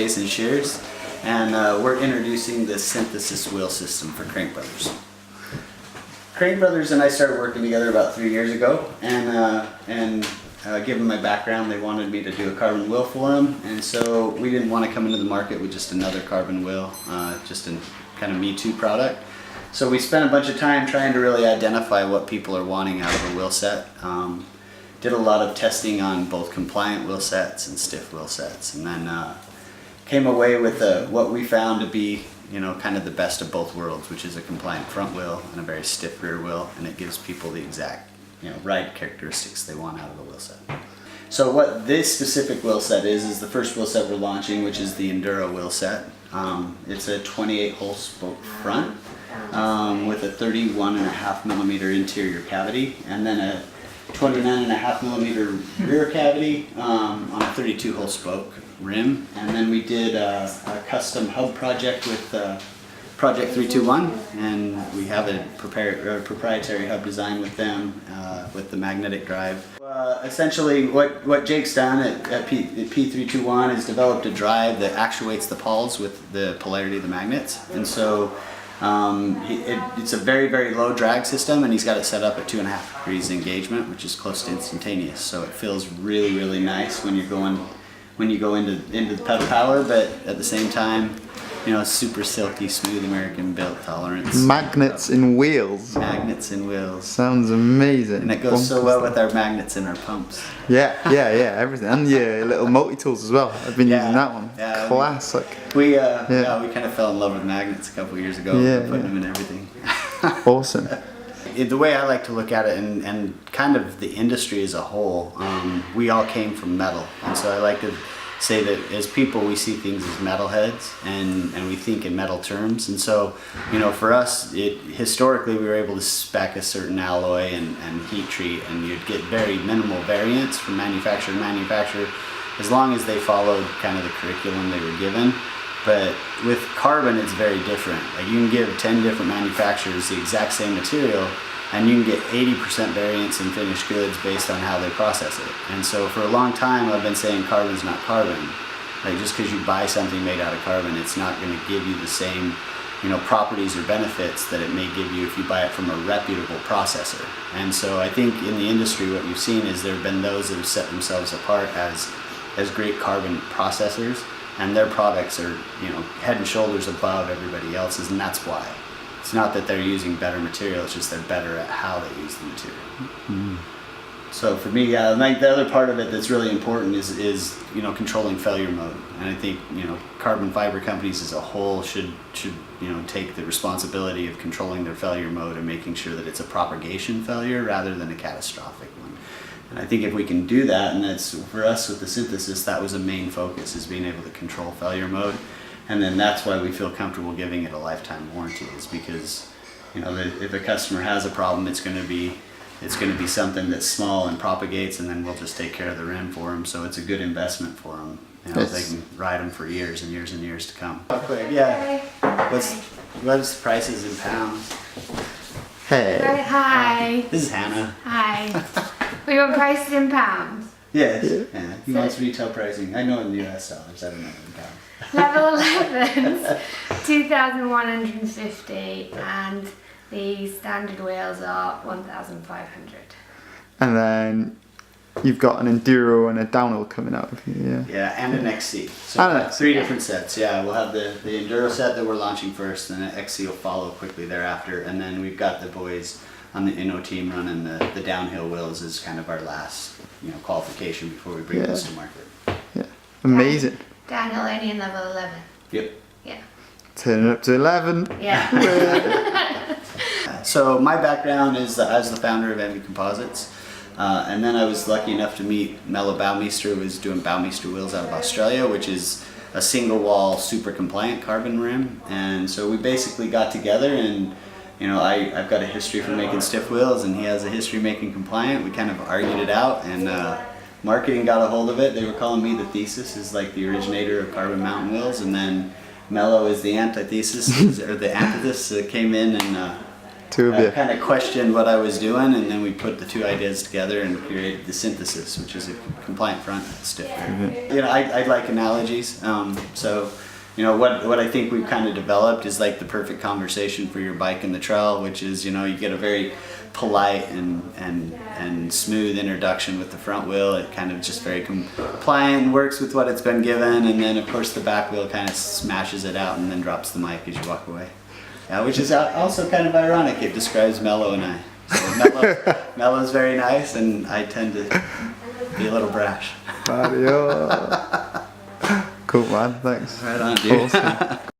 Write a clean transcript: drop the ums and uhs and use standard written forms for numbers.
Jason Schiers, and we're introducing the synthesis wheel system for Crankbrothers. Crankbrothers and I started working together about 3 years ago, and given my background, they wanted me to do a carbon wheel for them, and so we didn't want to come into the market with just another carbon wheel, just a kind of Me Too product. So we spent a bunch of time trying to really identify what people are wanting out of a wheel set. Did a lot of testing on both compliant wheel sets and stiff wheel sets, and then came away with what we found to be, kind of the best of both worlds, which is a compliant front wheel and a very stiff rear wheel, and it gives people the exact, ride characteristics they want out of the wheel set. So what this specific wheel set is the first wheel set we're launching, which is the Enduro wheel set. It's a 28-hole spoke front with a 31.5 millimeter interior cavity, and then a 29.5 millimeter rear cavity on a 32-hole spoke rim. And then we did a custom hub project with Project 321, and we have a proprietary hub design with them with the magnetic drive. Essentially what Jake's done at P321 is developed a drive that actuates the poles with the polarity of the magnets, and so it's a very, very low drag system, and he's got it set up at 2.5 degrees engagement, which is close to instantaneous. So it feels really, really nice when you go into the pedal power, but at the same time, super silky, smooth American built tolerance. Magnets in wheels. Magnets in wheels. Sounds amazing. And it goes so well with our magnets in our pumps. Yeah, everything. And your little multi-tools as well. I've been using that one. Yeah, classic. We kind of fell in love with magnets a couple years ago. Putting them in everything. Awesome. The way I like to look at it, and kind of the industry as a whole, we all came from metal, and so I like to say that as people we see things as metalheads, and we think in metal terms, and so for us, historically we were able to spec a certain alloy and heat treat, and you'd get very minimal variance from manufacturer to manufacturer as long as they followed kind of the curriculum they were given. But with carbon it's very different. Like, you can give 10 different manufacturers the exact same material, and you can get 80% variance in finished goods based on how they process it. And so for a long time I've been saying carbon's not carbon. Like, just because you buy something made out of carbon, it's not going to give you the same properties or benefits that it may give you if you buy it from a reputable processor. And so I think in the industry what you've seen is there have been those that have set themselves apart as great carbon processors, and their products are head and shoulders above everybody else's, and that's why. It's not that they're using better material, it's just they're better at how they use the material. Mm-hmm. So for me, like, the other part of it that's really important is controlling failure mode. And I think carbon fiber companies as a whole should take the responsibility of controlling their failure mode and making sure that it's a propagation failure rather than a catastrophic one. And I think if we can do that, and that's for us with the synthesis, that was a main focus, is being able to control failure mode. And then that's why we feel comfortable giving it a lifetime warranty, is because if a customer has a problem, it's going to be something that's small and propagates, and then we'll just take care of the rim for them. So it's a good investment for them. They can ride them for years and years and years to come. Oh, quick, yeah. What's the prices in pounds? Hey. Hi. This is Hannah. Hi. We want prices in pounds. Yes. Yeah. He wants retail pricing. I know in US dollars. I don't know in pounds. Level 11's 2,150, and the standard wheels are 1,500. And then you've got an Enduro and a downhill coming out of you, Yeah, and an XC. So 3 different sets. Yeah, we'll have the Enduro set that we're launching first, and an XC will follow quickly thereafter, and then we've got the boys on the Inno team running the downhill wheels as kind of our last qualification before we bring this to market. Yeah, amazing. Downhill only in level 11. Yep. Yeah. Turn it up to 11. Yeah. So my background is I was the founder of ENVE Composites, and then I was lucky enough to meet Mello Bouwmeester, who was doing Bouwmeester wheels out of Australia, which is a single wall, super compliant carbon rim. And so we basically got together, and I've got a history for making stiff wheels, and he has a history making compliant. We kind of argued it out, and marketing got a hold of it. They were calling me the thesis as like the originator of carbon mountain wheels, and then Mello is the antithesis, or the antithesis that came in and two of you. kind of questioned what I was doing, and then we put the two ideas together and created the synthesis, which is a compliant front that's different. You know, I like analogies. So, you know, what I think we've kind of developed is like the perfect conversation for your bike in the trail, which is, you know, you get a very polite and smooth introduction with the front wheel. It kind of just very compliant, works with what it's been given, and then of course the back wheel kind of smashes it out and then drops the mic as you walk away. Which is also kind of ironic. It describes Mello and I. So Mello's very nice, and I tend to be a little brash. Mario. Cool, man. Thanks. Right on, dude. Awesome.